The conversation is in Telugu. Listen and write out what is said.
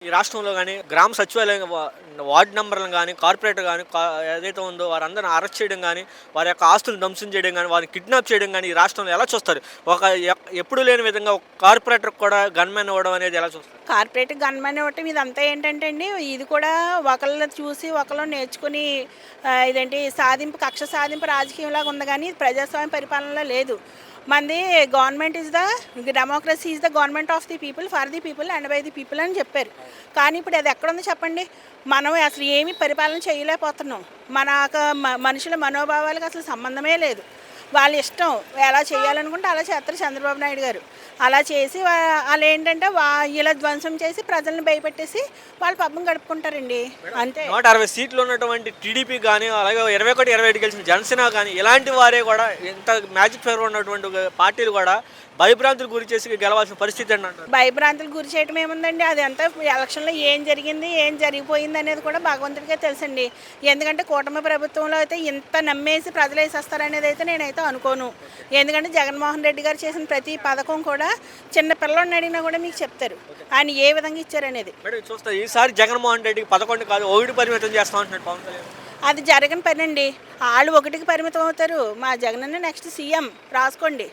ఈ రాష్ట్రంలో గాని గ్రామ సచివాలయం వార్డ్ నంబర్‌లను గాని, కార్పొరేటర్ గాని ఏదైతే ఉందో వారందరిని అరెస్ట్ చేయడం గాని, వారి యొక్క ఆస్తులను ధ్వంసం చేయడం గాని, వారిని కిడ్నాప్ చేయడం గాని ఈ రాష్ట్రంలో ఎలా చూస్తారు? ఒక ఎప్పుడూ లేని విధంగా ఒక కార్పొరేటర్‌కి కూడా గన్‌మెన్ ఇవ్వడం అనేది ఎలా చూస్తారు? కార్పొరేట్ గన్‌మెన్ ఇవ్వటం ఇదంతా ఏంటంటే అండి, ఇది కూడా ఒకళ్ళని చూసి ఒకళ్ళు నేర్చుకుని ఇదేంటి కక్ష సాధింపు రాజకీయంలాగా ఉంది గానీ, ఇది ప్రజాస్వామ్య పరిపాలనలో లేదు. మనది government is the democracy is the government of the people, for the people and by the people అని చెప్పారు. కానీ ఇప్పుడు అది ఎక్కడుందో చెప్పండి? మనం అసలు ఏమీ పరిపాలన చేయలేకపోతున్నాం. మనుషుల మనోభావాలకు అసలు సంబంధమే లేదు. వాళ్ళ ఇష్టం ఎలా చేయాలనుకుంటే అలా చేస్తారు చంద్రబాబు నాయుడు గారు. అలా చేసి వాళ్ళు ఏంటంటే ఇలా ధ్వంసం చేసి ప్రజల్ని భయపెట్టేసి వాళ్ళు పబ్బం గడుపుకుంటారండి, అంతే. 160 సీట్లు ఉన్నటువంటి టీడీపీ కానీ, అలాగే 21, 25 గెలిచిన జనసేన కానీ ఇలాంటి వారే కూడా ఇంత మ్యాజిక్ ఫేవర్ ఉన్నటువంటి పార్టీలు కూడా భయభ్రాంతులు గురి చేసి గెలవాల్సిన పరిస్థితి అని అంటారు. భయభ్రాంతులు గురి చేయడం ఏముందండి? అది అంతా ఎలక్షన్లో ఏం జరిగింది, ఏం జరిగిపోయింది అనేది కూడా భగవంతుడికే తెలుసండి. ఎందుకంటే కూటమి ప్రభుత్వంలో అయితే ఇంత నమ్మేసి ప్రజలు వేసేస్తారనేది అయితే నేనైతే అనుకోను. ఎందుకంటే జగన్మోహన్ రెడ్డి గారు చేసిన ప్రతి పథకం కూడా చిన్న పిల్లల్ని అడిగినా కూడా మీకు చెప్తారు ఆయన ఏ విధంగా ఇచ్చారనేది. మేడం చూస్తే ఈసారి జగన్మోహన్ రెడ్డికి 11 కాదు 1 పరిమితం చేస్తాం అంటున్నాడు పవన్ కళ్యాణ్. అది జరగని పని అండి. వాళ్ళు 1కి పరిమితం అవుతారు. మా జగనన్న నెక్స్ట్ సీఎం రాసుకోండి.